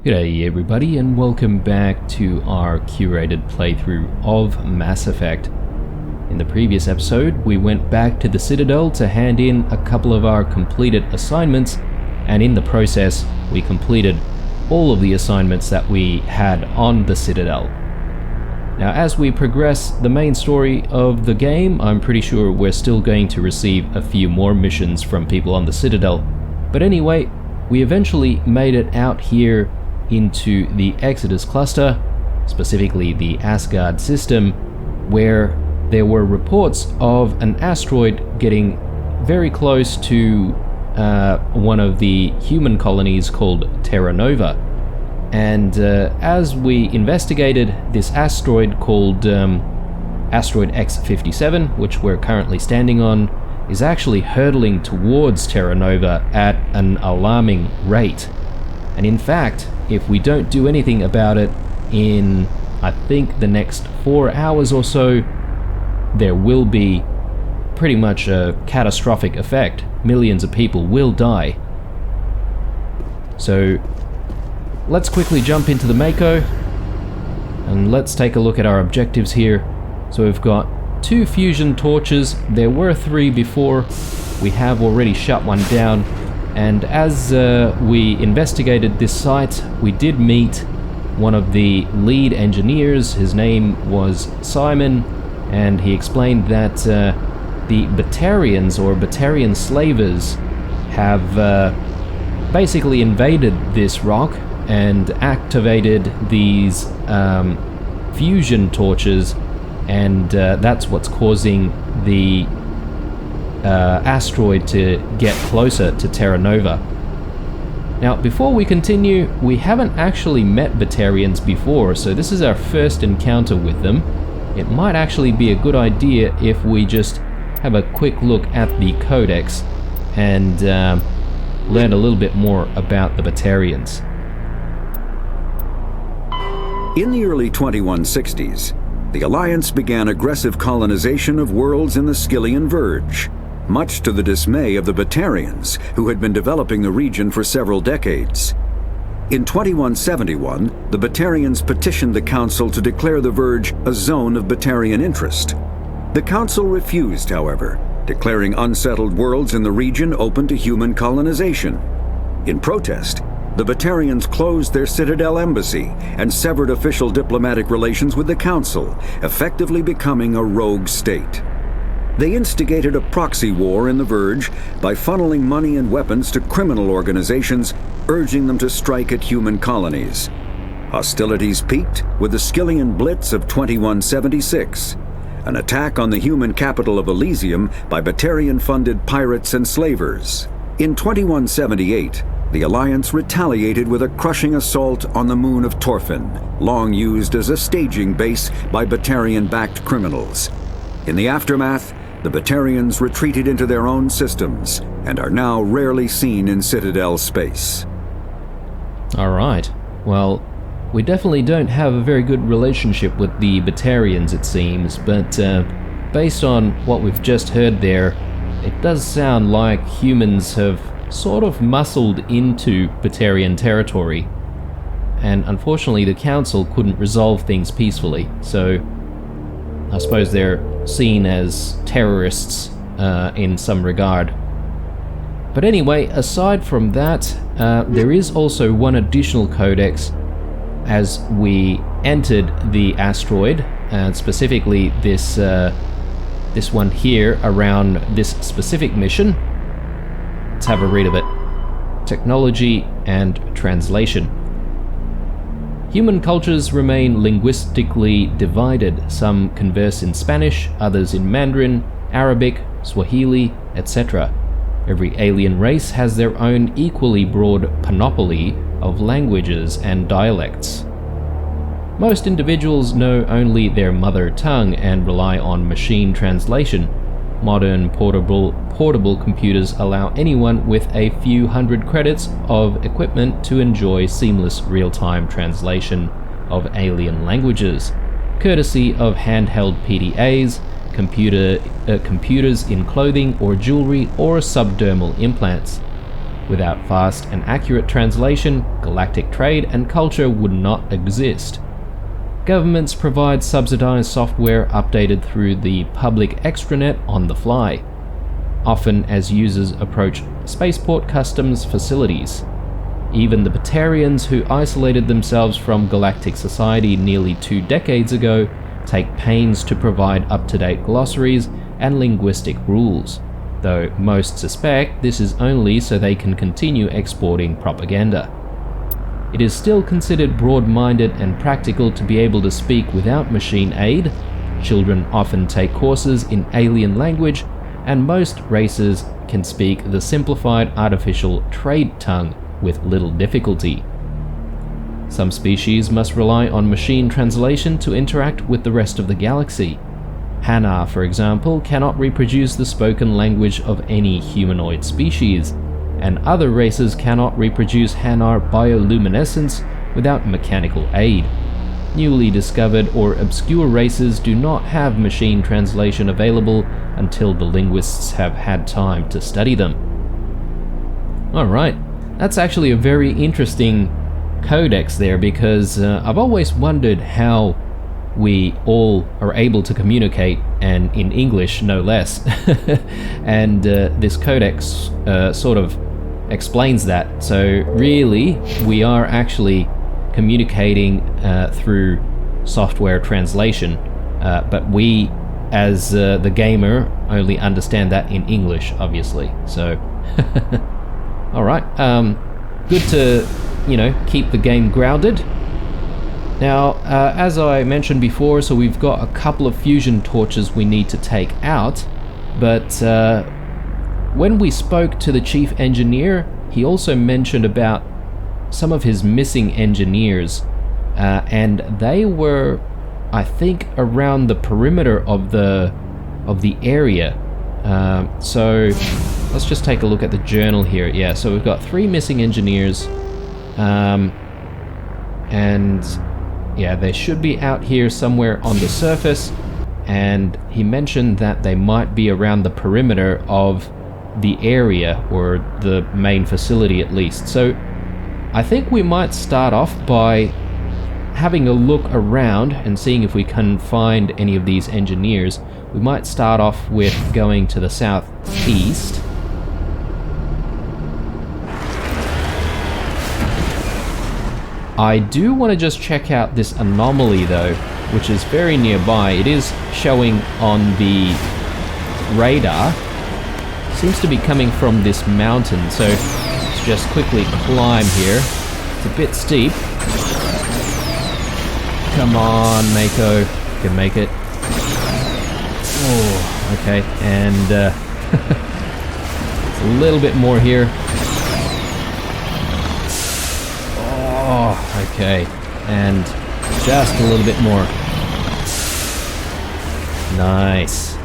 G'day everybody, and welcome back to our curated playthrough of Mass Effect. In the previous episode, we went back to the Citadel to hand in a couple of our completed assignments, and in the process, we completed all of the assignments that we had on the Citadel. Now, as we progress the main story of the game, I'm pretty sure we're still going to receive a few more missions from people on the Citadel. But anyway, we eventually made it out here into the Exodus cluster, specifically the Asgard system, where there were reports of an asteroid getting very close to one of the human colonies called Terra Nova. And as we investigated, this asteroid called Asteroid X57, which we're currently standing on, is actually hurtling towards Terra Nova at an alarming rate. And in fact, if we don't do anything about it in, I think, the next 4 hours or so, there will be pretty much a catastrophic effect. Millions of people will die. So let's quickly jump into the Mako and let's take a look at our objectives here. So we've got 2 fusion torches. There were 3 before. We have already shut one down. And as we investigated this site, we did meet one of the lead engineers. His name was Simon, and he explained that the Batarians, or Batarian slavers, have basically invaded this rock and activated these fusion torches, and that's what's causing the asteroid to get closer to Terra Nova. Now, before we continue, we haven't actually met Batarians before, so this is our first encounter with them. It might actually be a good idea if we just have a quick look at the Codex and learn a little bit more about the Batarians. In the early 2160s, the Alliance began aggressive colonization of worlds in the Skyllian Verge, much to the dismay of the Batarians, who had been developing the region for several decades. In 2171, the Batarians petitioned the Council to declare the Verge a zone of Batarian interest. The Council refused, however, declaring unsettled worlds in the region open to human colonization. In protest, the Batarians closed their Citadel embassy and severed official diplomatic relations with the Council, effectively becoming a rogue state. They instigated a proxy war in the Verge by funneling money and weapons to criminal organizations, urging them to strike at human colonies. Hostilities peaked with the Skyllian Blitz of 2176, an attack on the human capital of Elysium by Batarian-funded pirates and slavers. In 2178, the Alliance retaliated with a crushing assault on the moon of Torfin, long used as a staging base by Batarian-backed criminals. In the aftermath, the Batarians retreated into their own systems and are now rarely seen in Citadel space. Alright, well, we definitely don't have a very good relationship with the Batarians, it seems, but based on what we've just heard there, it does sound like humans have sort of muscled into Batarian territory, and unfortunately the Council couldn't resolve things peacefully, so I suppose they're seen as terrorists in some regard. But anyway, aside from that, there is also one additional codex as we entered the asteroid, specifically this one here around this specific mission. Let's have a read of it. Technology and translation. Human cultures remain linguistically divided. Some converse in Spanish, others in Mandarin, Arabic, Swahili, etc. Every alien race has their own equally broad panoply of languages and dialects. Most individuals know only their mother tongue and rely on machine translation. Modern portable computers allow anyone with a few hundred credits of equipment to enjoy seamless real-time translation of alien languages, courtesy of handheld PDAs, computers in clothing or jewelry, or subdermal implants. Without fast and accurate translation, galactic trade and culture would not exist. Governments provide subsidized software updated through the public extranet on the fly, often as users approach spaceport customs facilities. Even the Batarians, who isolated themselves from galactic society nearly 2 decades ago, take pains to provide up-to-date glossaries and linguistic rules, though most suspect this is only so they can continue exporting propaganda. It is still considered broad-minded and practical to be able to speak without machine aid. Children often take courses in alien language, and most races can speak the simplified artificial trade tongue with little difficulty. Some species must rely on machine translation to interact with the rest of the galaxy. Hanar, for example, cannot reproduce the spoken language of any humanoid species, and other races cannot reproduce Hanar bioluminescence without mechanical aid. Newly discovered or obscure races do not have machine translation available until the linguists have had time to study them. Alright, that's actually a very interesting codex there, because I've always wondered how we all are able to communicate, and in English no less. And this codex sort of explains that. So really, we are actually communicating through software translation, but we, as the gamer, only understand that in English, obviously. So, all right, good to keep the game grounded. Now, as I mentioned before, so we've got a couple of fusion torches we need to take out, but when we spoke to the chief engineer, he also mentioned about some of his missing engineers, and they were, I think, around the perimeter of the area. So let's just take a look at the journal here. Yeah, so we've got 3 missing engineers, and yeah, they should be out here somewhere on the surface, and he mentioned that they might be around the perimeter of the area, or the main facility at least. So I think we might start off by having a look around and seeing if we can find any of these engineers. We might start off with going to the southeast. I do want to just check out this anomaly though, which is very nearby. It is showing on the radar. Seems to be coming from this mountain, so let's just quickly climb here. It's a bit steep. Come on, Mako. You can make it. Oh, okay, and it's a little bit more here. Oh, okay, and just a little bit more. Nice.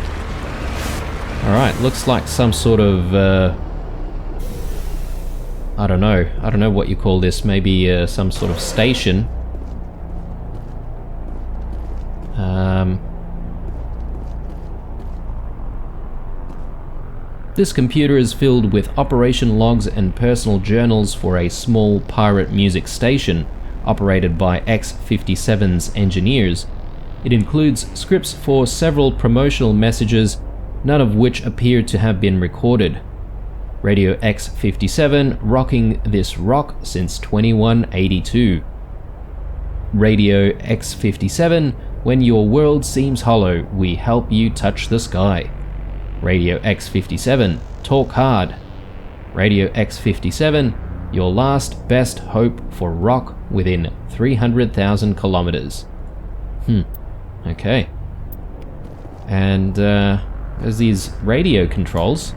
Alright, looks like some sort of, I don't know what you call this, maybe some sort of station. This computer is filled with operation logs and personal journals for a small pirate music station operated by X-57's engineers. It includes scripts for several promotional messages, none of which appear to have been recorded. Radio X-57 rocking this rock since 2182. Radio X-57, when your world seems hollow, we help you touch the sky. Radio X-57, talk hard. Radio X-57, your last best hope for rock within 300,000 kilometers. Okay. And there's these radio controls.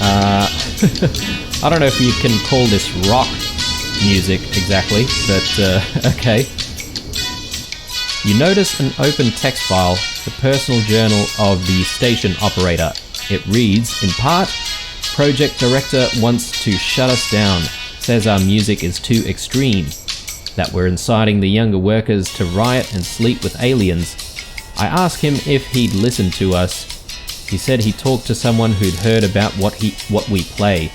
I don't know if you can call this rock music exactly, but okay. You notice an open text file, the personal journal of the station operator. It reads, in part, Project Director wants to shut us down, says our music is too extreme, that we're inciting the younger workers to riot and sleep with aliens. I ask him if he'd listen to us. He said he talked to someone who'd heard about what we play.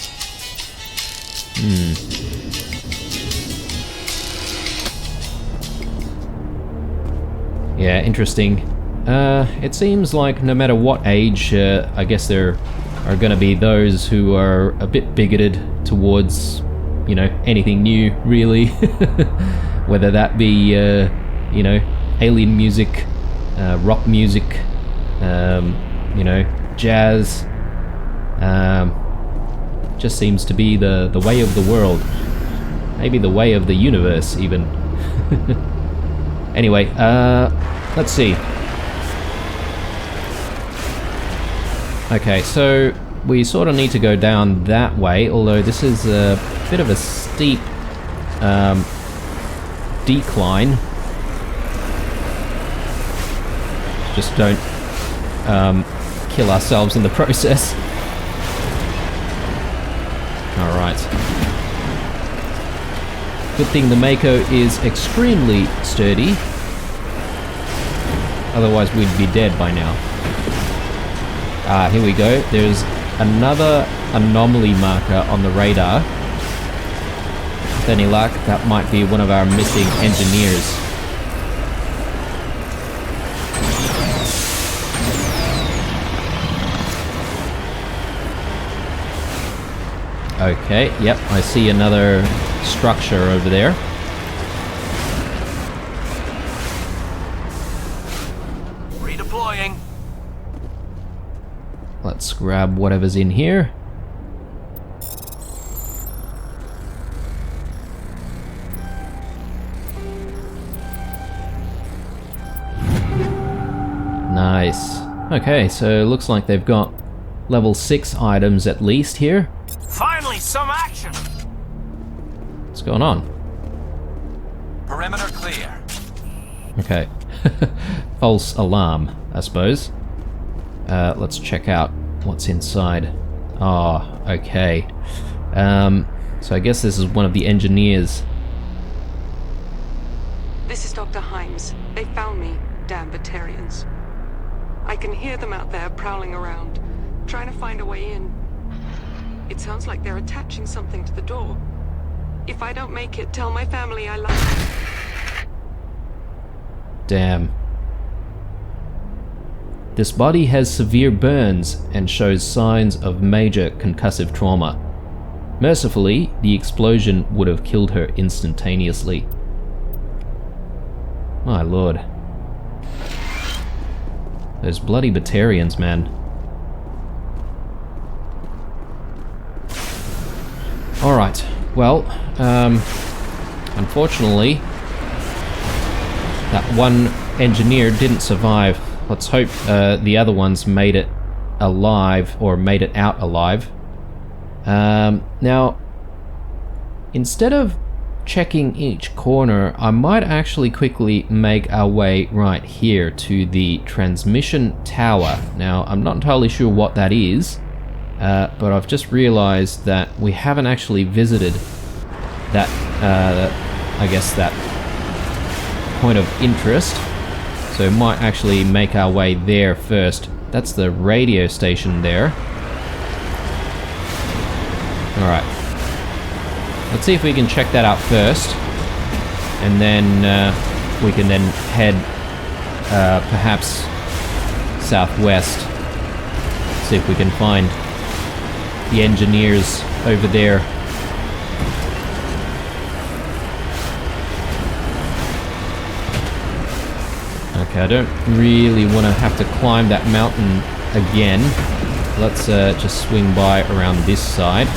Yeah, interesting. It seems like no matter what age, I guess there are going to be those who are a bit bigoted towards, you know, anything new, really. Whether that be, you know, alien music, rock music, you know, jazz. Just seems to be the way of the world. Maybe the way of the universe, even. Anyway, let's see. Okay, so we sort of need to go down that way, although this is a bit of a steep decline. Just don't kill ourselves in the process. Alright. Good thing the Mako is extremely sturdy. Otherwise we'd be dead by now. Ah, here we go. There's another anomaly marker on the radar. With any luck, that might be one of our missing engineers. Okay, yep, I see another structure over there. Redeploying. Let's grab whatever's in here. Nice. Okay, so looks like they've got level 6 items at least here. Finally, some action! What's going on? Perimeter clear. Okay. False alarm, I suppose. Let's check out what's inside. Oh, okay. So I guess this is one of the engineers. This is Dr. Himes. They found me, damn Batarians. I can hear them out there prowling around, trying to find a way in. It sounds like they're attaching something to the door. If I don't make it, tell my family I love them. Damn. This body has severe burns and shows signs of major concussive trauma. Mercifully, the explosion would have killed her instantaneously. My lord. Those bloody Batarians, man. Alright, well, unfortunately, that one engineer didn't survive. Let's hope the other ones made it alive, or made it out alive. Now, instead of checking each corner, I might actually quickly make our way right here to the transmission tower. Now, I'm not entirely sure what that is, but I've just realized that we haven't actually visited that, I guess that point of interest. So might actually make our way there first. That's the radio station there. Alright. Let's see if we can check that out first. And then we can then head perhaps southwest. See if we can find the engineers over there. Okay, I don't really want to have to climb that mountain again. Let's just swing by around this side.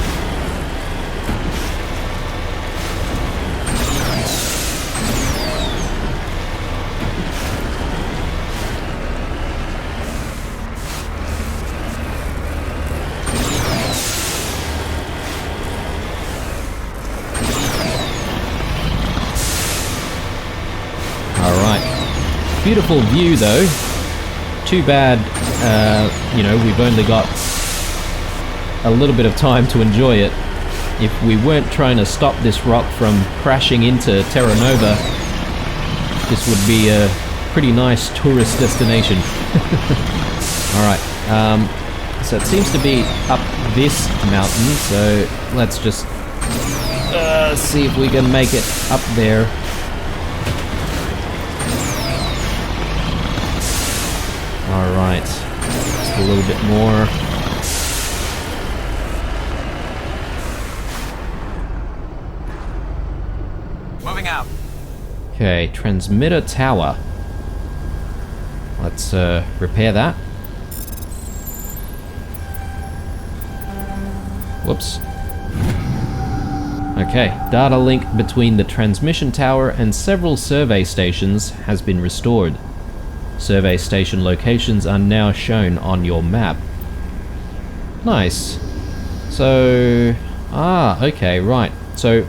Beautiful view though. Too bad, you know, we've only got a little bit of time to enjoy it. If we weren't trying to stop this rock from crashing into Terra Nova, this would be a pretty nice tourist destination. Alright, So it seems to be up this mountain, so let's just see if we can make it up there. Alright, just a little bit more. Moving out. Okay, transmitter tower. Let's repair that. Whoops. Okay, data link between the transmission tower and several survey stations has been restored. Survey station locations are now shown on your map. Nice. So... okay, right. So,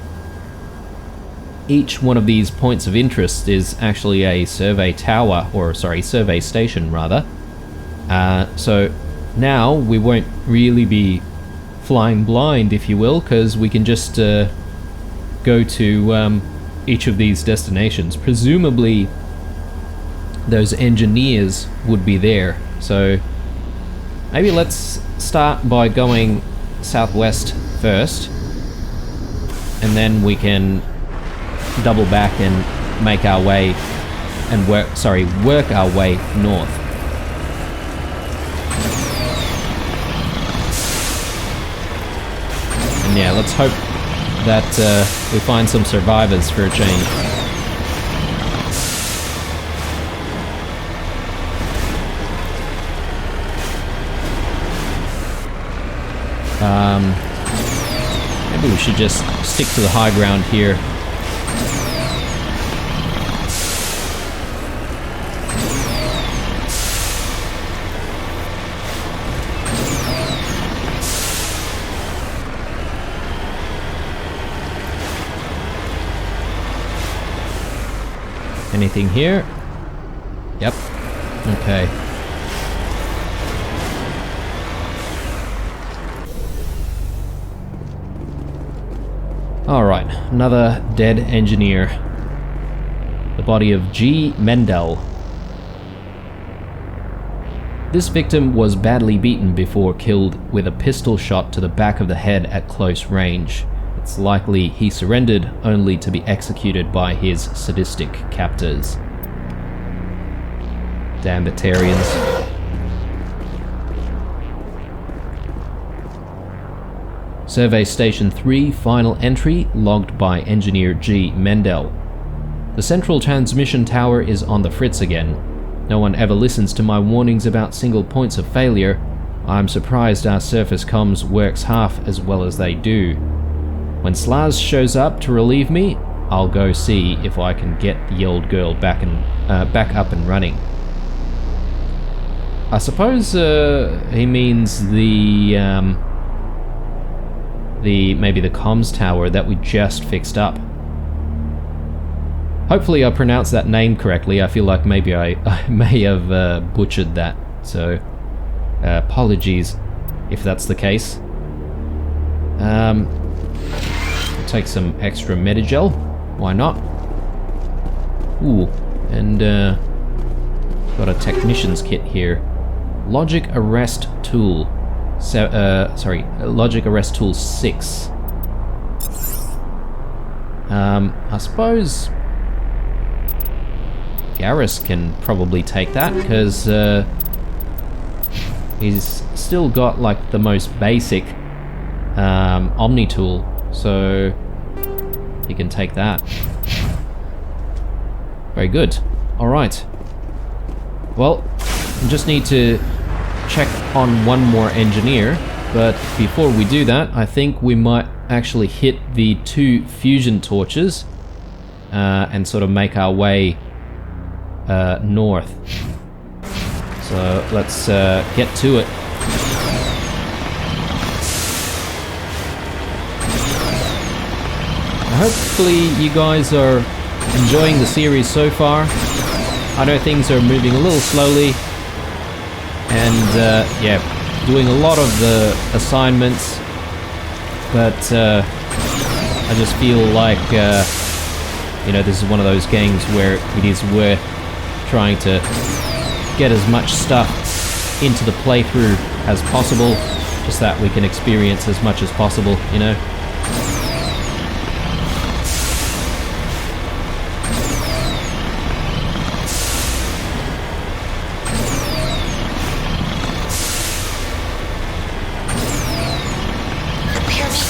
each one of these points of interest is actually a survey tower, or sorry, survey station rather. So, now we won't really be flying blind, if you will, because we can just go to each of these destinations. Presumably those engineers would be there, so maybe let's start by going southwest first, and then we can double back and make our way and work our way north. And yeah, let's hope that we find some survivors for a change. Maybe we should just stick to the high ground here. Anything here? Yep. Okay. Alright, another dead engineer. The body of G. Mendel. This victim was badly beaten before killed with a pistol shot to the back of the head at close range. It's likely he surrendered only to be executed by his sadistic captors. Damn Batarians. Survey Station 3, final entry, logged by Engineer G. Mendel. The central transmission tower is on the fritz again. No one ever listens to my warnings about single points of failure. I'm surprised our surface comms works half as well as they do. When Slaz shows up to relieve me, I'll go see if I can get the old girl back up and running. I suppose he means maybe the comms tower that we just fixed up. Hopefully I pronounced that name correctly. I feel like maybe I may have butchered that, so apologies if that's the case. Take some extra Medigel, why not? Ooh, and got a technician's kit here. Logic Arrest Tool. Logic Arrest Tool 6. I suppose Garrus can probably take that, because he's still got like the most basic Omni tool, so he can take that. Very good. Alright. Well, I just need to check on one more engineer, but before we do that, I think we might actually hit the 2 fusion torches and sort of make our way north. So let's get to it. Hopefully you guys are enjoying the series so far. I know things are moving a little slowly, and yeah, doing a lot of the assignments, but I just feel like you know, this is one of those games where it is worth trying to get as much stuff into the playthrough as possible, just that we can experience as much as possible, you know? Repair me?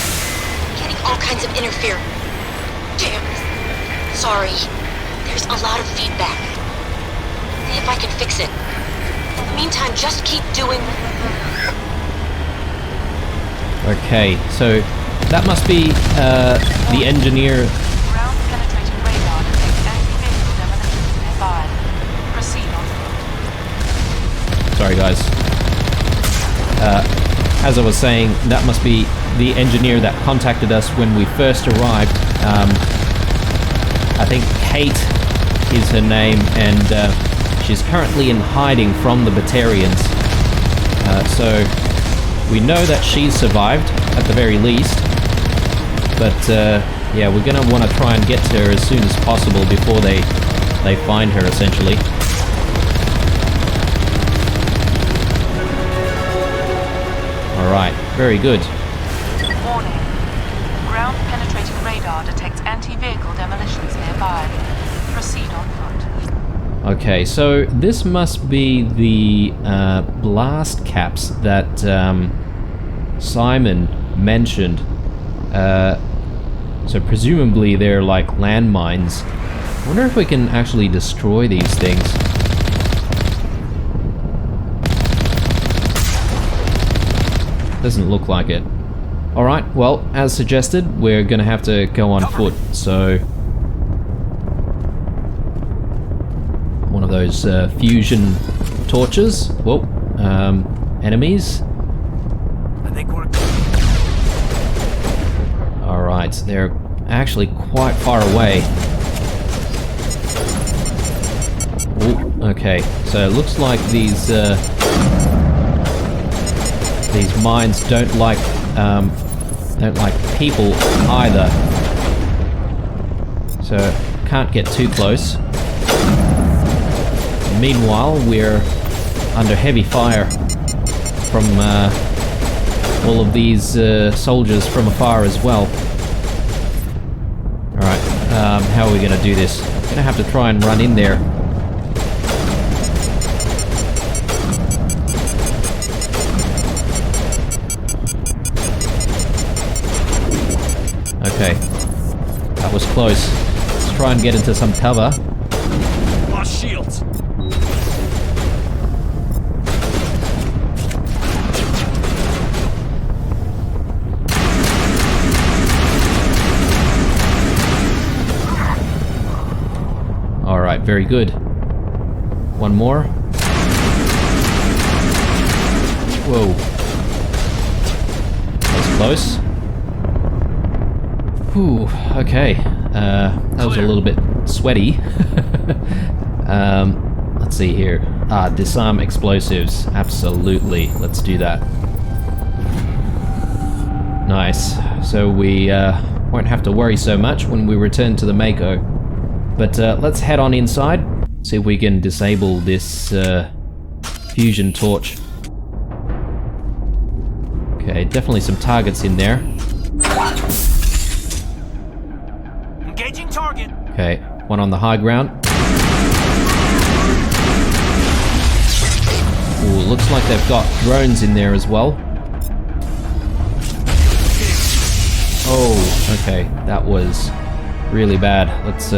Getting all kinds of interfere. Damn. Sorry. There's a lot of feedback. See if I can fix it. In the meantime, just keep doing... Okay, so that must be the engineer. Ground penetrating radar detects anti-vehicle demolitions nearby. Proceed on foot. Sorry guys. As I was saying, that must be the engineer that contacted us when we first arrived. I think Kate is her name, and she's currently in hiding from the Batarians. So we know that she's survived, at the very least. But yeah, we're gonna want to try and get to her as soon as possible before they find her, essentially. Alright, very good. Warning. Ground penetrating radar detects anti-vehicle demolitions nearby. Proceed on foot. Okay, so this must be the blast caps that Simon mentioned. So presumably they're like landmines. I wonder if we can actually destroy these things. Doesn't look like it. Alright, well, as suggested, we're gonna have to go on foot, so... One of those fusion torches. Whoa, enemies. I think we're... Alright, they're actually quite far away. Ooh, okay, so it looks like these mines don't like people either. So can't get too close. Meanwhile, we're under heavy fire from all of these soldiers from afar as well. Alright, how are we gonna do this? Gonna have to try and run in there. Okay, that was close. Let's try and get into some cover. Lost shields. Alright, very good. One more. Whoa. That was close. Whew, okay. That was a little bit sweaty. Let's see here. Disarm explosives. Absolutely. Let's do that. Nice. So we won't have to worry so much when we return to the Mako. But let's head on inside, see if we can disable this fusion torch. Okay, definitely some targets in there. Engaging target. Okay, one on the high ground. Ooh, looks like they've got drones in there as well. Oh, okay, that was really bad. Let's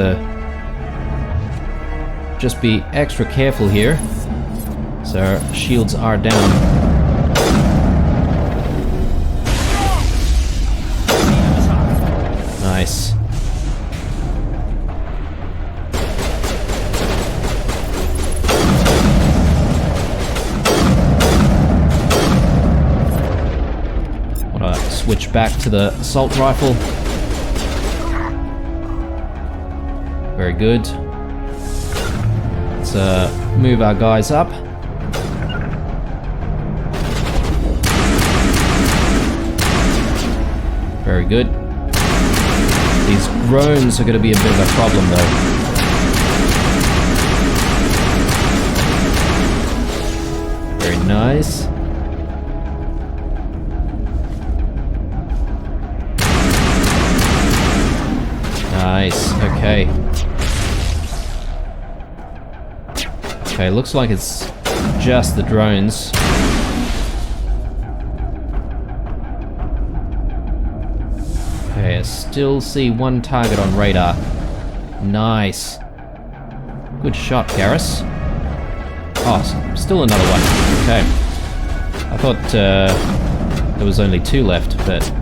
just be extra careful here. So our shields are down. Nice. Want to switch back to the assault rifle. Very good. Let's move our guys up. Very good. These drones are going to be a bit of a problem though. Very nice. Nice, okay. Okay, looks like it's just the drones. Okay, I still see one target on radar. Nice. Good shot, Garrus. Oh, still another one. Okay. I thought there was only 2 left, but...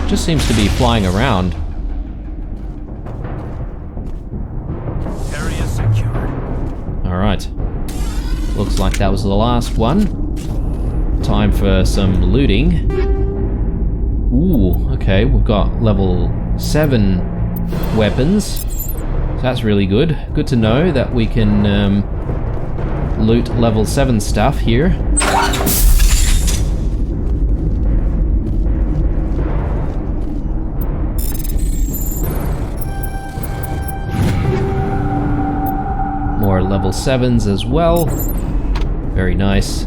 just seems to be flying around. Area secured. Alright. Looks like that was the last one. Time for some looting. Ooh, okay, we've got level 7 weapons. So that's really good. Good to know that we can loot level 7 stuff here. More level 7s as well. Very nice.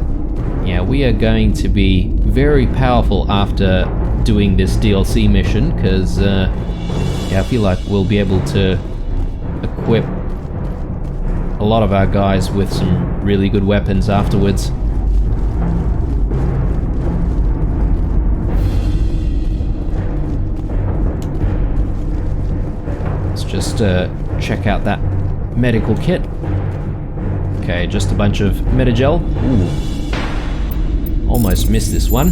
Yeah, we are going to be very powerful after doing this DLC mission, because yeah, I feel like we'll be able to equip a lot of our guys with some really good weapons afterwards. Let's just check out that medical kit. Okay, just a bunch of Metagel. Ooh. Almost missed this one.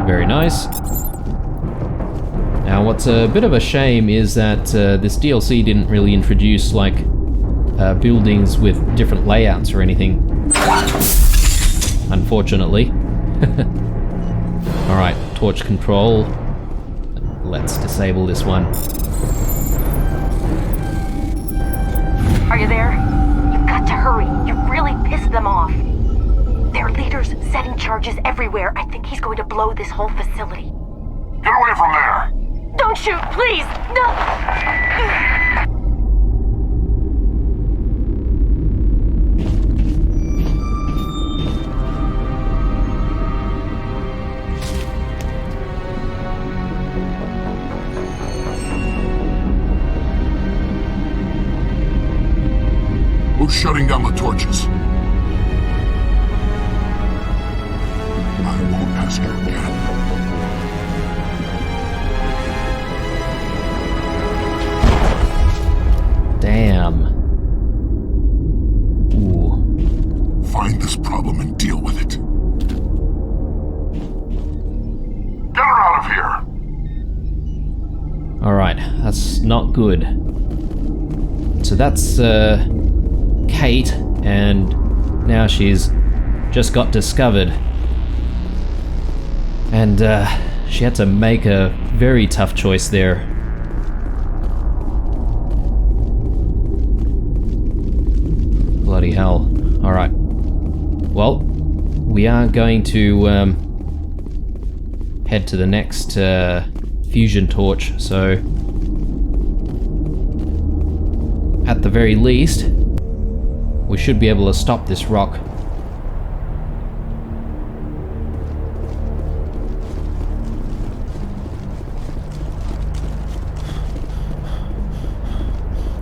Very nice. Now, what's a bit of a shame is that this DLC didn't really introduce, like, buildings with different layouts or anything. Unfortunately. Alright, torch control. Let's disable this one. Are you there? You've got to hurry. You've really pissed them off. Their leader's setting charges everywhere. I think he's going to blow this whole facility. Get away from there! Don't shoot, please! No! Who's shutting down the torches? I won't ask you again. Damn. Ooh. Find this problem and deal with it. Get her out of here! Alright, that's not good. So that's Kate, and now she's just got discovered. And she had to make a very tough choice there. Bloody hell. Alright. Well, we are going to head to the next fusion torch, so at the very least, we should be able to stop this rock.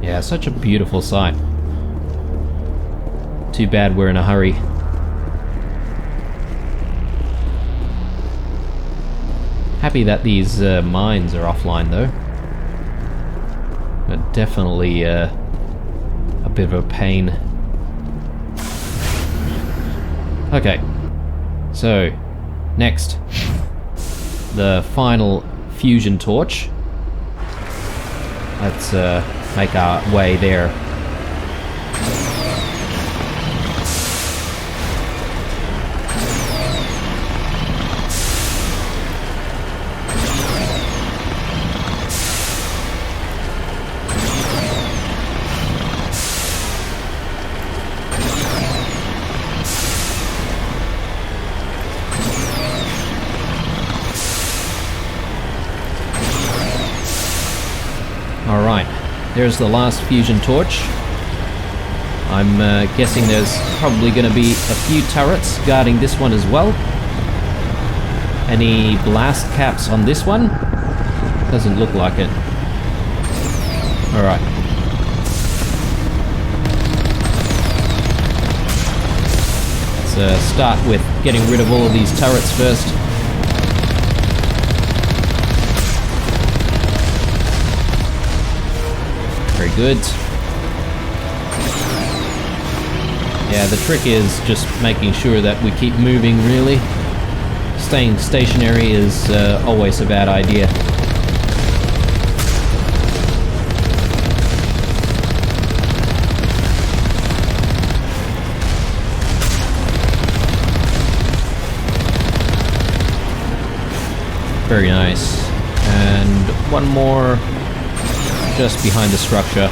Yeah, such a beautiful sight. Too bad we're in a hurry. Happy that these mines are offline though. But definitely a bit of a pain. Okay, so next, the final fusion torch. Let's make our way there. there's the last fusion torch. I'm guessing there's probably going to be a few turrets guarding this one as well. Any blast caps on this one? Doesn't look like it. Alright. Let's start with getting rid of all of these turrets first. Very good. Yeah, the trick is just making sure that we keep moving, really. Staying stationary is always a bad idea. Very nice. And one more just behind the structure.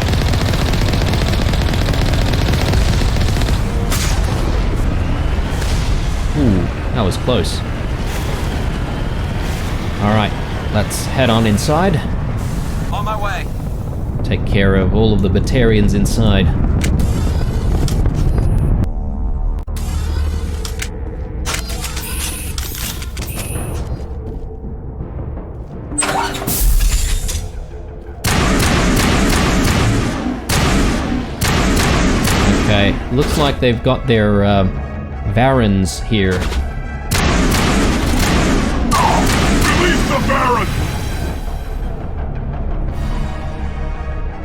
Ooh, that was close. Alright, let's head on inside. On my way. Take care of all of the Batarians inside. Okay, looks like they've got their Varens here. Release the Baron!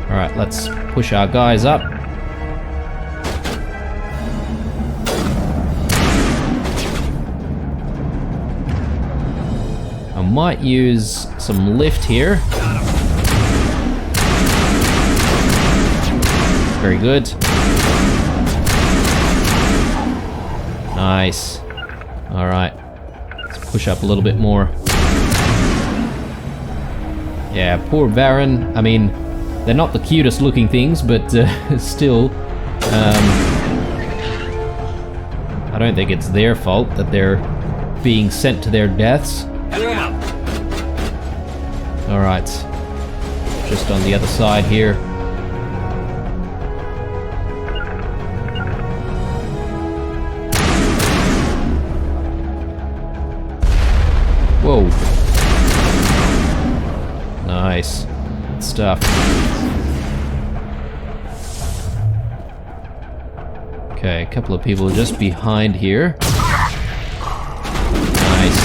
Alright, let's push our guys up. I might use some lift here. Very good. Nice. Alright. Let's push up a little bit more. Yeah, poor Baron. I mean, they're not the cutest looking things, but still, I don't think it's their fault that they're being sent to their deaths. Alright. Just on the other side here. Whoa. Nice. Good stuff. Okay, a couple of people just behind here. Nice.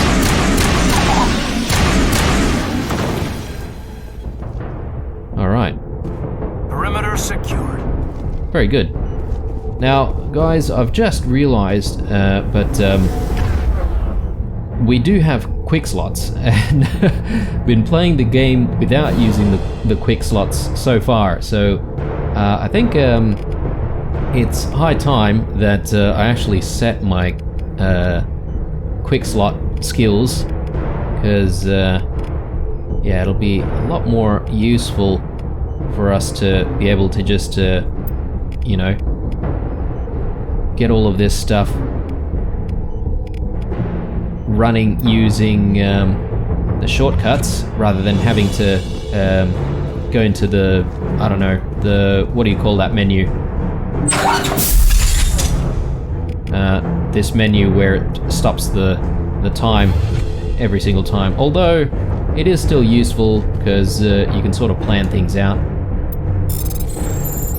Alright. Perimeter secured. Very good. Now, guys, I've just realized, we do have quick slots, and been playing the game without using the quick slots so far. So I think it's high time that I actually set my quick slot skills, because yeah, it'll be a lot more useful for us to be able to just you know, get all of this stuff running using the shortcuts, rather than having to go into the, I don't know, the, what do you call that menu? This menu where it stops the time every single time. Although it is still useful because you can sort of plan things out.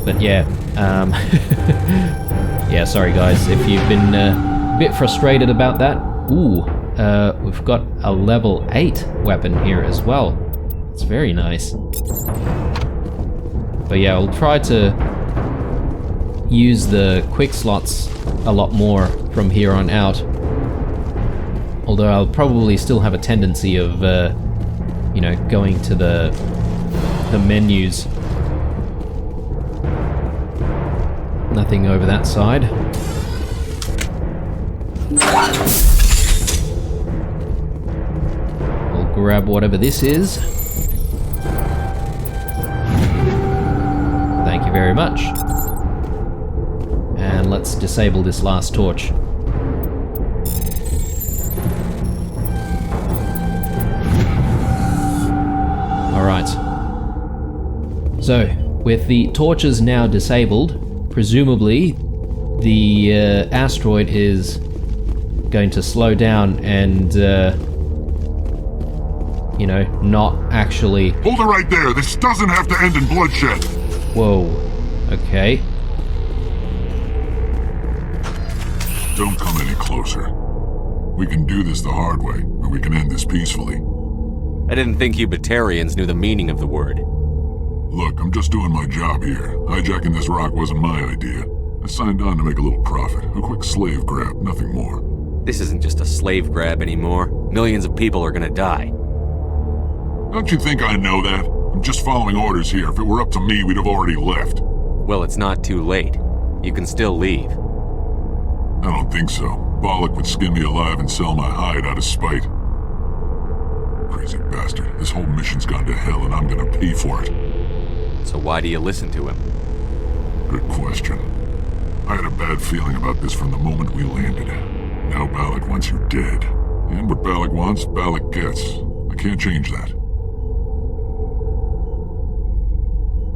But yeah, yeah, sorry guys if you've been a bit frustrated about that. Ooh, we've got a level 8 weapon here as well. It's very nice. But yeah, I'll try to use the quick slots a lot more from here on out. Although I'll probably still have a tendency of, you know, going to the menus. Nothing over that side. We'll grab whatever this is. Thank you very much. And let's disable this last torch. Alright. So, with the torches now disabled, presumably the asteroid is going to slow down and, you know, not actually... Hold it right there! This doesn't have to end in bloodshed! Whoa. Okay. Don't come any closer. We can do this the hard way, or we can end this peacefully. I didn't think you Batarians knew the meaning of the word. Look, I'm just doing my job here. Hijacking this rock wasn't my idea. I signed on to make a little profit. A quick slave grab, nothing more. This isn't just a slave grab anymore. Millions of people are gonna die. Don't you think I know that? I'm just following orders here. If it were up to me, we'd have already left. Well, it's not too late. You can still leave. I don't think so. Bollock would skin me alive and sell my hide out of spite. Crazy bastard. This whole mission's gone to hell and I'm gonna pay for it. So why do you listen to him? Good question. I had a bad feeling about this from the moment we landed. Now Bollock wants you dead. And what Bollock wants, Bollock gets. I can't change that.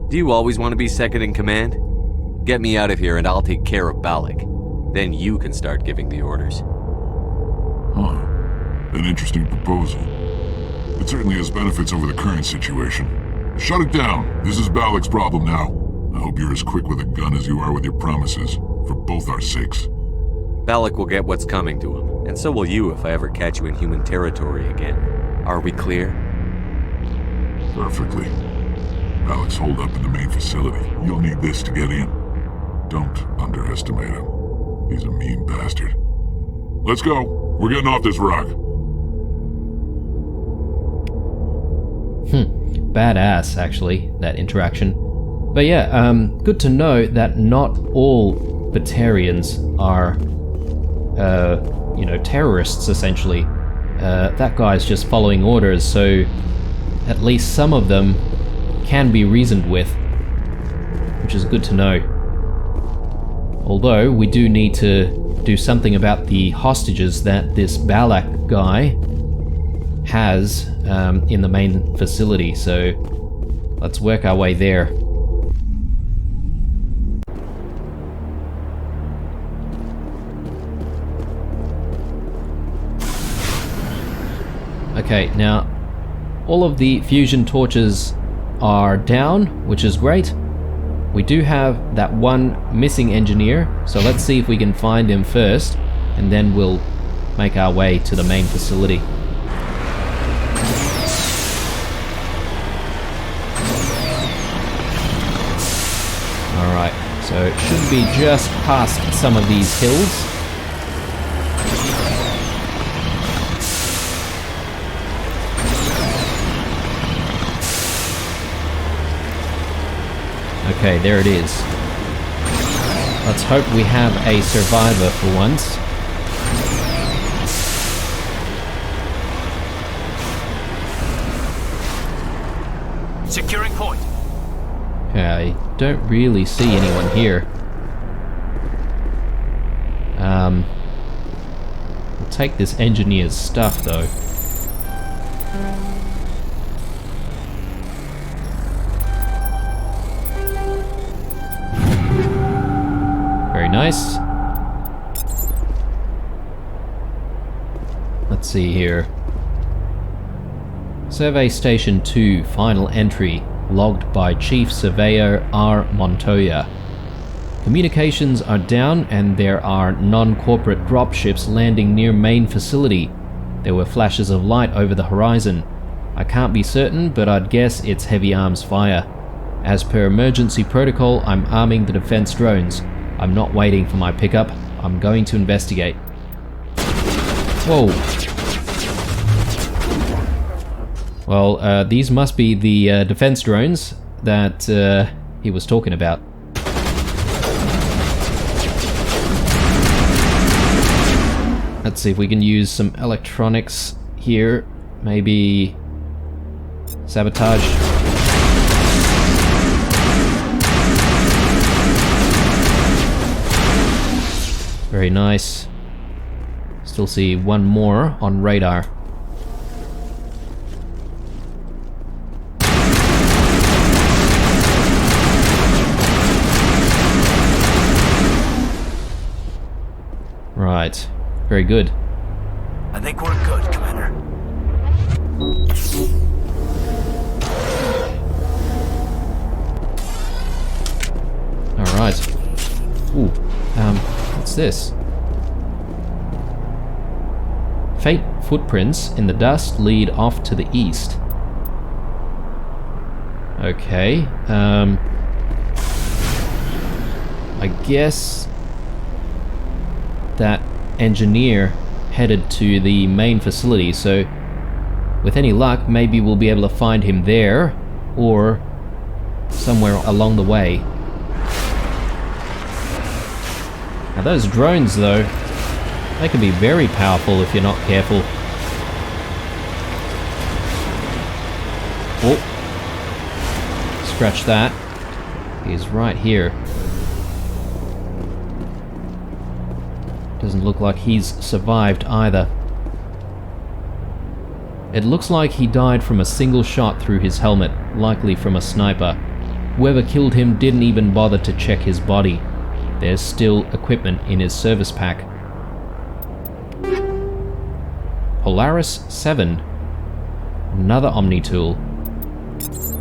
Do you always want to be second in command? Get me out of here and I'll take care of Bollock. Then you can start giving the orders. Huh. An interesting proposal. It certainly has benefits over the current situation. Shut it down. This is Bollock's problem now. I hope you're as quick with a gun as you are with your promises, for both our sakes. Bollock will get what's coming to him, and so will you if I ever catch you in human territory again. Are we clear? Perfectly. Bollock's holed up in the main facility. You'll need this to get in. Don't underestimate him. He's a mean bastard. Let's go. We're getting off this rock. Badass, actually, that interaction. But yeah, good to know that not all Batarians are, you know, terrorists, essentially. That guy's just following orders, so at least some of them can be reasoned with, which is good to know. Although, we do need to do something about the hostages that this Balak guy has in the main facility, so let's work our way there. Okay, now all of the fusion torches are down, which is great. We do have that one missing engineer, so let's see if we can find him first, and then we'll make our way to the main facility. Alright, so it should be just past some of these hills. Okay, there it is. Let's hope we have a survivor for once. Securing point. Okay, I don't really see anyone here. We'll take this engineer's stuff though. Very nice. Let's see here. Survey Station 2, final entry, logged by Chief Surveyor R. Montoya. Communications are down and there are non-corporate dropships landing near main facility. There were flashes of light over the horizon. I can't be certain, but I'd guess it's heavy arms fire. As per emergency protocol, I'm arming the defense drones. I'm not waiting for my pickup. I'm going to investigate. Whoa. Well, these must be the defense drones that he was talking about. Let's see if we can use some electronics here. Maybe sabotage. Very nice. Still see one more on radar. Right. Very good. I think we're good, Commander. Alright. Ooh. What's this? Faint footprints in the dust lead off to the east. Okay. I guess that engineer headed to the main facility, so with any luck, maybe we'll be able to find him there, or somewhere along the way. Now those drones though, they can be very powerful if you're not careful. Oh, scratch that. He's right here. Doesn't look like he's survived either. It looks like he died from a single shot through his helmet, likely from a sniper. Whoever killed him didn't even bother to check his body. There's still equipment in his service pack. Polaris 7. Another Omni tool.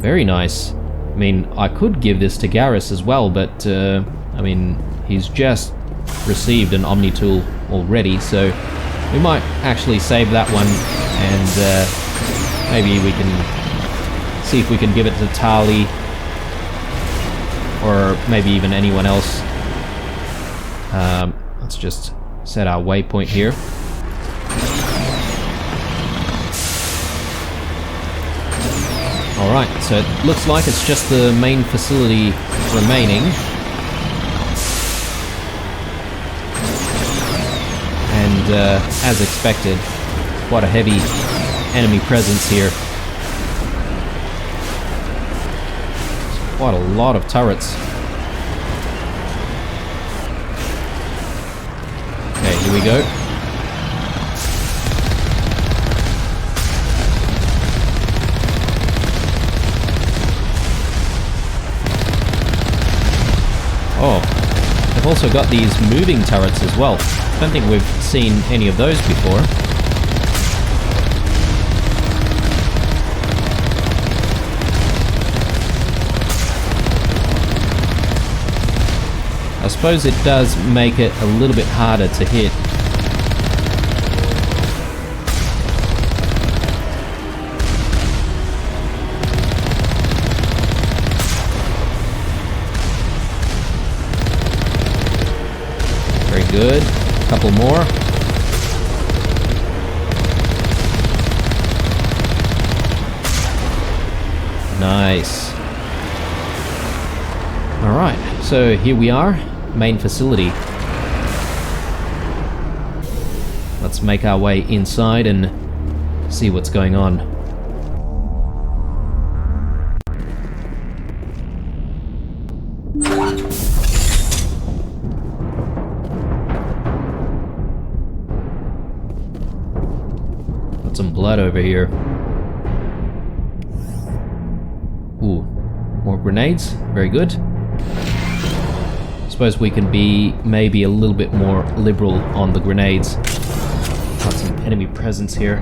Very nice. I mean, I could give this to Garrus as well, but, I mean, he's just received an Omni tool already, so we might actually save that one, and maybe we can see if we can give it to Tali, or maybe even anyone else. Let's just set our waypoint here. Alright, so it looks like it's just the main facility remaining. And as expected, quite a heavy enemy presence here. Quite a lot of turrets. Okay, here we go. Oh, they've also got these moving turrets as well. I don't think we've seen any of those before. I suppose it does make it a little bit harder to hit. Very good. A couple more. Nice. Alright, so here we are. Main facility. Let's make our way inside and see what's going on. Got some blood over here. Ooh, more grenades. Very good. Suppose we can be maybe a little bit more liberal on the grenades. Got some enemy presence here.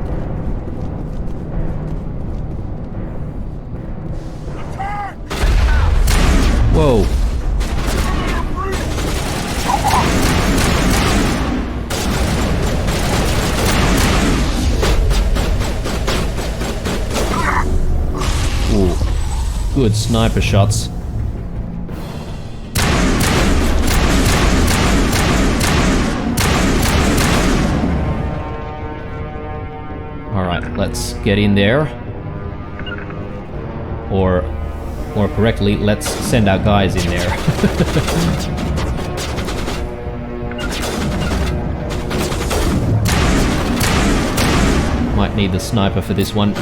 Whoa. Ooh. Good sniper shots. Let's get in there. Or, more correctly, let's send our guys in there. Might need the sniper for this one.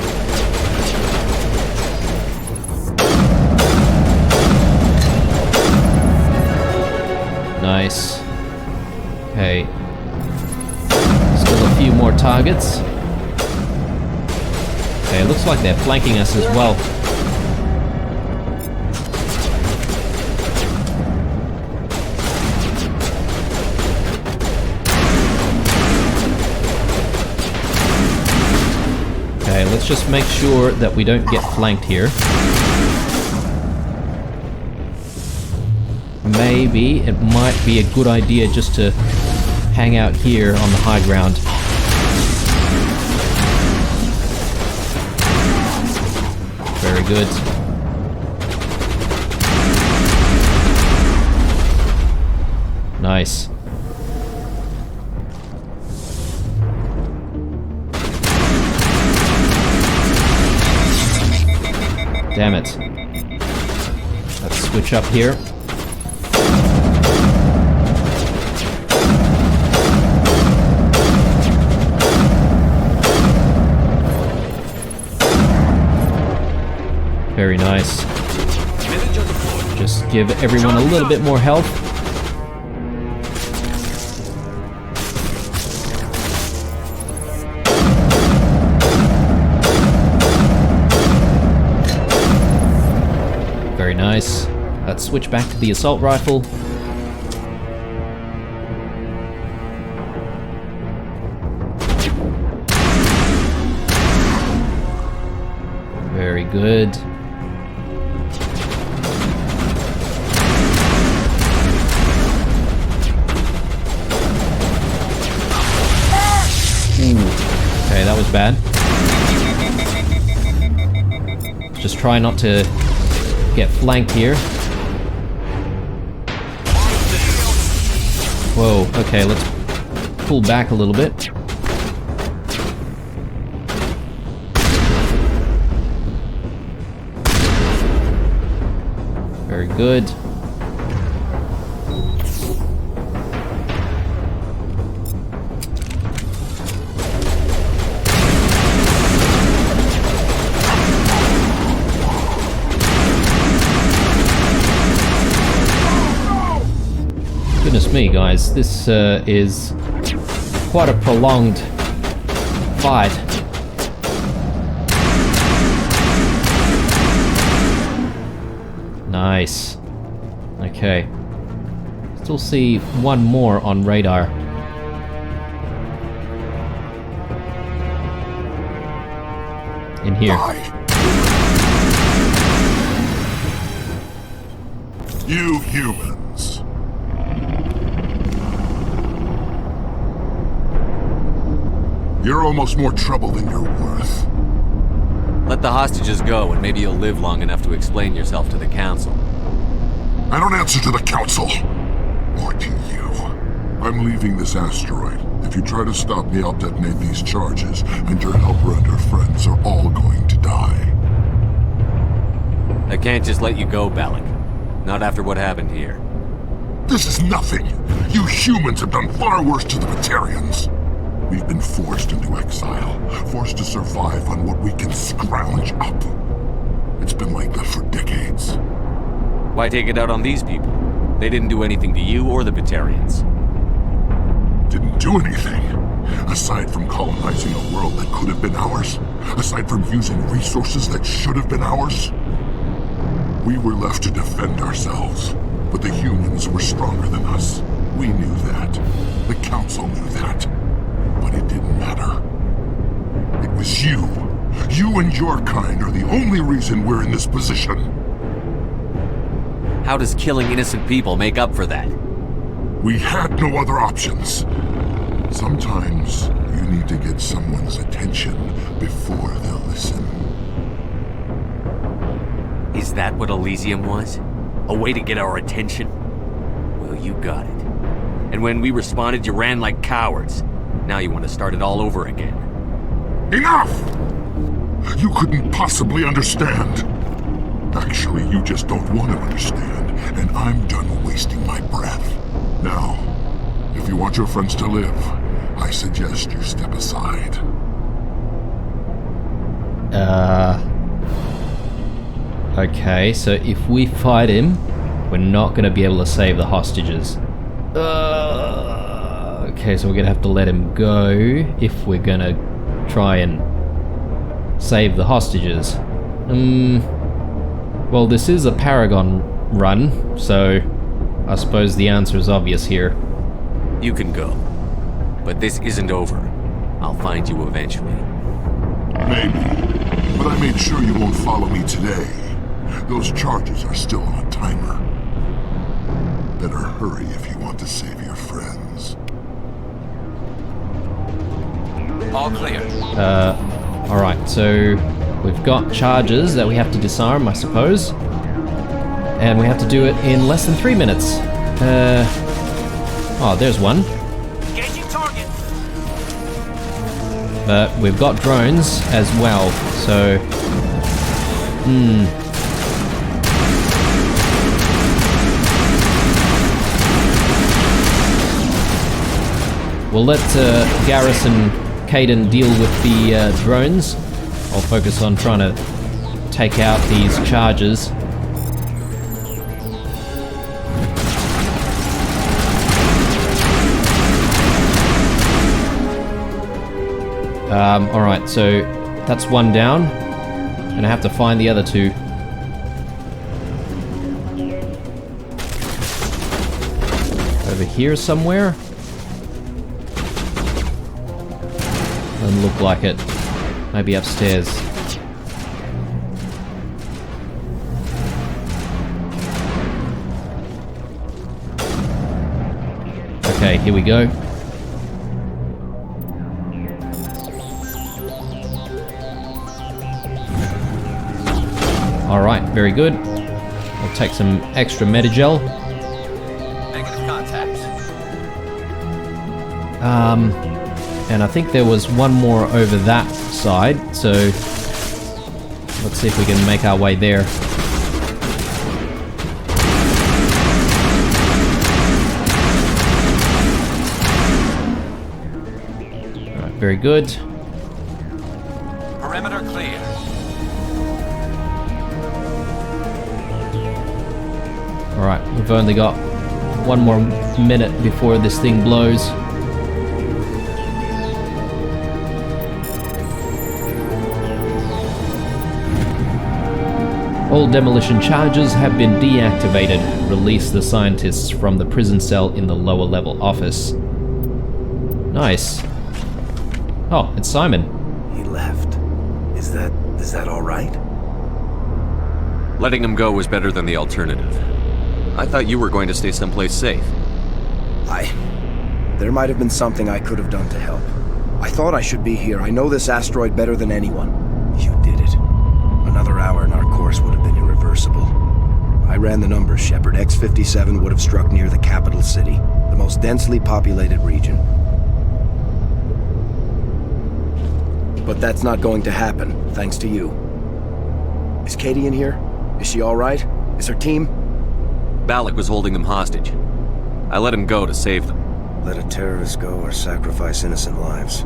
Nice. Okay. Still a few more targets. Okay, it looks like they're flanking us as well. let's just make sure that we don't get flanked here. Maybe it might be a good idea just to hang out here on the high ground. Very good. Nice. Damn it. Let's switch up here. Very nice. Just give everyone a little bit more health. Very nice. Let's switch back to the assault rifle. Very good. Okay, that was bad. Just try not to get flanked here. Whoa, okay, let's pull back a little bit. Very good. Goodness me, guys, this is quite a prolonged fight. Nice. Okay. Still see one more on radar. In here. You humans. You're almost more trouble than you're worth. Let the hostages go, and maybe you'll live long enough to explain yourself to the Council. I don't answer to the Council. Or to you. I'm leaving this asteroid. If you try to stop me, I'll detonate these charges, and your helper and her friends are all going to die. I can't just let you go, Balak. Not after what happened here. This is nothing. You humans have done far worse to the Batarians. We've been forced into exile, forced to survive on what we can scrounge up. It's been like that for decades. Why take it out on these people? They didn't do anything to you or the Batarians. Didn't do anything. Aside from colonizing a world that could have been ours, aside from using resources that should have been ours, we were left to defend ourselves. But the humans were stronger than us. We knew that. The Council knew that. But it didn't matter. It was you. You and your kind are the only reason we're in this position. How does killing innocent people make up for that? We had no other options. Sometimes you need to get someone's attention before they'll listen. Is that what Elysium was? A way to get our attention? Well, you got it. And when we responded, you ran like cowards. Now you want to start it all over again. Enough! You couldn't possibly understand. Actually, you just don't want to understand, and I'm done wasting my breath. Now, if you want your friends to live, I suggest you step aside. Okay, so if we fight him, we're not gonna be able to save the hostages. Okay, so we're gonna have to let him go if we're gonna try and save the hostages. Well, this is a Paragon run, so I suppose the answer is obvious here. You can go. But this isn't over. I'll find you eventually. Maybe. But I made sure you won't follow me today. Those charges are still on a timer. Better hurry if you want to save your friends. All clear. Alright, so we've got charges that we have to disarm, I suppose. And we have to do it in less than 3 minutes. Oh, there's one. Engaging target. But we've got drones as well, so... We'll let Garrison Caden deal with the drones. I'll focus on trying to take out these charges. Alright, so that's one down. And I have to find the other two. Over here somewhere? Doesn't look like it. Maybe upstairs. Okay, here we go. Alright, very good. I'll take some extra Medigel. Negative contact. And I think there was one more over that side, so let's see if we can make our way there. Alright, very good. Perimeter clear. Alright, we've only got one more minute before this thing blows. All demolition charges have been deactivated. Release the scientists from the prison cell in the lower level office. Nice. Oh, it's Simon. He left. Is that all right? Letting him go was better than the alternative. I thought you were going to stay someplace safe. There might have been something I could have done to help. I thought I should be here. I know this asteroid better than anyone. You did it. Another hour and our course would have been irreversible. I ran the numbers, Shepard. X-57 would have struck near the capital city, the most densely populated region. But that's not going to happen, thanks to you. Is Katie in here? Is she all right? Is her team? Balak was holding them hostage. I let him go to save them. Let a terrorist go or sacrifice innocent lives.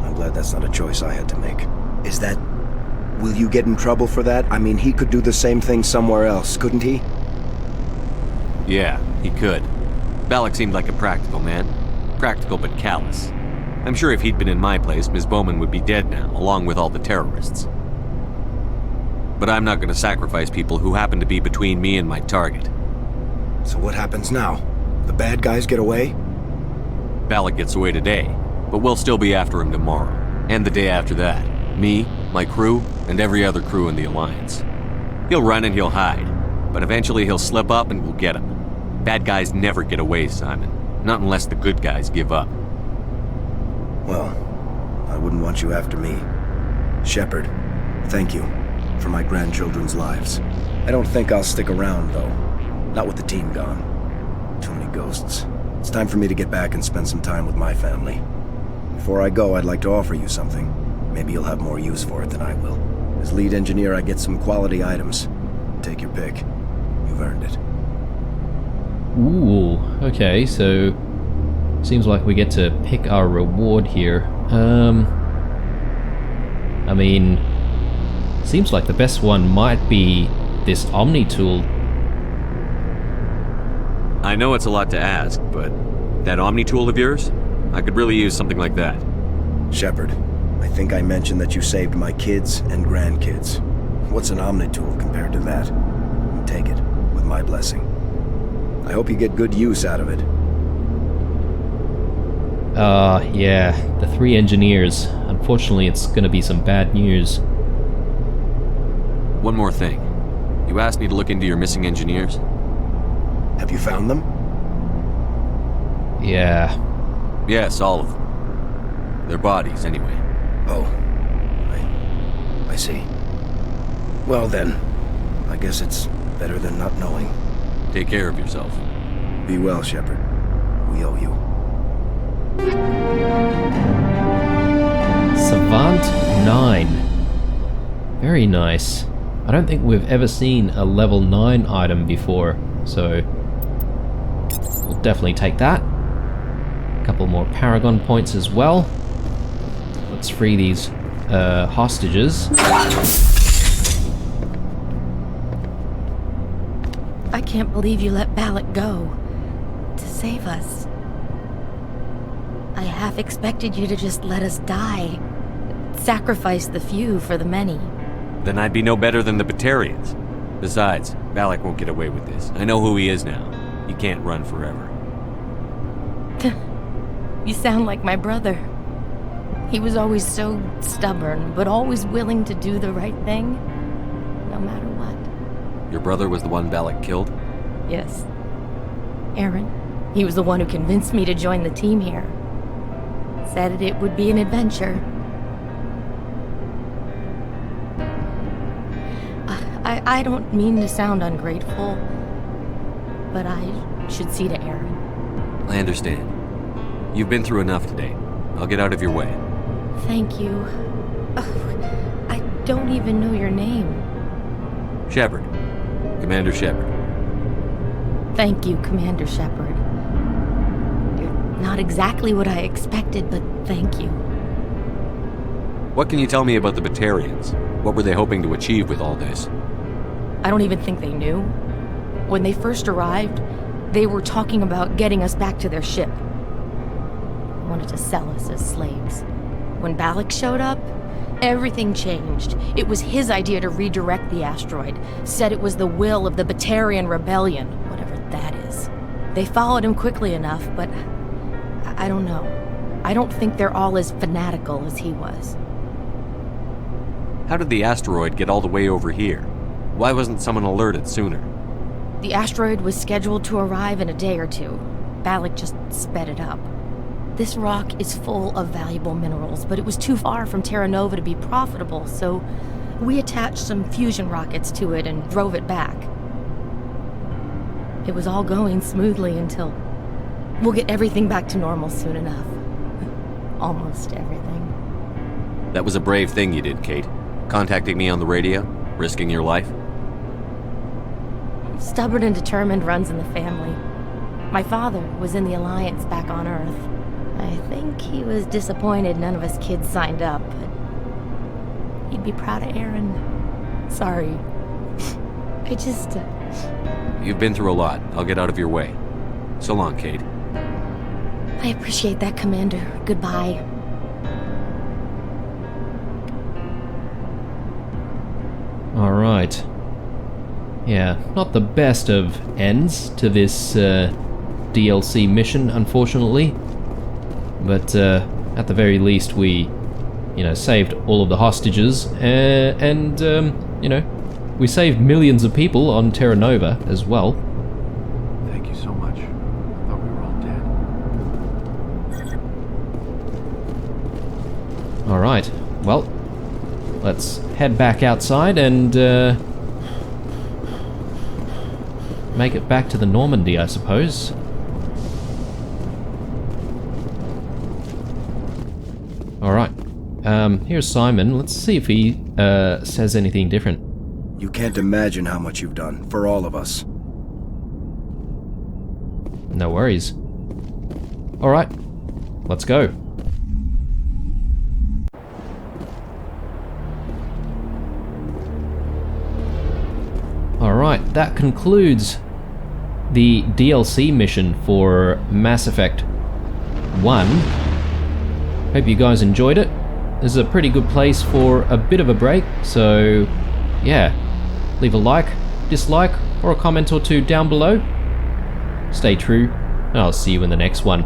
I'm glad that's not a choice I had to make. Is that... Will you get in trouble for that? I mean, he could do the same thing somewhere else, couldn't he? Yeah, he could. Balak seemed like a practical man. Practical but callous. I'm sure if he'd been in my place, Ms. Bowman would be dead now, along with all the terrorists. But I'm not going to sacrifice people who happen to be between me and my target. So what happens now? The bad guys get away? Balak gets away today, but we'll still be after him tomorrow, and the day after that. Me, my crew, and every other crew in the Alliance. He'll run and he'll hide, but eventually he'll slip up and we'll get him. Bad guys never get away, Simon. Not unless the good guys give up. Well, I wouldn't want you after me. Shepard, thank you for my grandchildren's lives. I don't think I'll stick around, though. Not with the team gone. Too many ghosts. It's time for me to get back and spend some time with my family. Before I go, I'd like to offer you something. Maybe you'll have more use for it than I will. As lead engineer, I get some quality items. Take your pick. You've earned it. Ooh, okay, so... Seems like we get to pick our reward here. I mean... Seems like the best one might be this Omni tool. I know it's a lot to ask, but that Omni tool of yours? I could really use something like that. Shepard, I think I mentioned that you saved my kids and grandkids. What's an Omni tool compared to that? Take it, with my blessing. I hope you get good use out of it. Yeah, the 3 engineers. unfortunately it's gonna be some bad news. One more thing. You asked me to look into your missing engineers? Have you found them? Yeah. Yes, all of them. Their bodies, anyway. Oh. I see. Well then, I guess it's better than not knowing. Take care of yourself. Be well, Shepard. We owe you. Savant 9. Very nice. I don't think we've ever seen a level 9 item before, so we'll definitely take that. A couple more Paragon points as well. Let's free these hostages. I can't believe you let Balak go to save us. I half expected you to just let us die. Sacrifice the few for the many. Then I'd be no better than the Batarians. Besides, Balak won't get away with this. I know who he is now. He can't run forever. You sound like my brother. He was always so stubborn, but always willing to do the right thing, no matter what. Your brother was the one Balak killed? Yes. Aaron. He was the one who convinced me to join the team here. Said it would be an adventure. I don't mean to sound ungrateful, but I should see to Aaron. I understand. You've been through enough today. I'll get out of your way. Thank you. I don't even know your name. Shepard. Commander Shepard. Thank you, Commander Shepard. You're not exactly what I expected, but thank you. What can you tell me about the Batarians? What were they hoping to achieve with all this? I don't even think they knew. When they first arrived, they were talking about getting us back to their ship. They wanted to sell us as slaves. When Balak showed up, everything changed. It was his idea to redirect the asteroid. Said it was the will of the Batarian Rebellion, whatever that is. They followed him quickly enough, but I don't know. I don't think they're all as fanatical as he was. How did the asteroid get all the way over here? Why wasn't someone alerted sooner? The asteroid was scheduled to arrive in a day or two. Balak just sped it up. This rock is full of valuable minerals, but it was too far from Terra Nova to be profitable, so we attached some fusion rockets to it and drove it back. It was all going smoothly until... We'll get everything back to normal soon enough. Almost everything. That was a brave thing you did, Kate. Contacting me on the radio, risking your life. Stubborn and determined runs in the family. My father was in the Alliance back on Earth. I think he was disappointed none of us kids signed up, but he'd be proud of Aaron. Sorry. I just... You've been through a lot. I'll get out of your way. So long, Kate. I appreciate that, Commander. Goodbye. Alright. Yeah, not the best of ends to this DLC mission, unfortunately. But at the very least we, saved all of the hostages, and we saved millions of people on Terra Nova as well. Thank you so much. I thought we were all dead. Alright, well, let's head back outside and make it back to the Normandy, I suppose. Alright, here's Simon. Let's see if he says anything different. You can't imagine how much you've done, for all of us. No worries. Alright, let's go. Alright, that concludes the DLC mission for Mass Effect 1. Hope you guys enjoyed it. This is a pretty good place for a bit of a break, so yeah, leave a like, dislike, or a comment or two down below. Stay true, and I'll see you in the next one.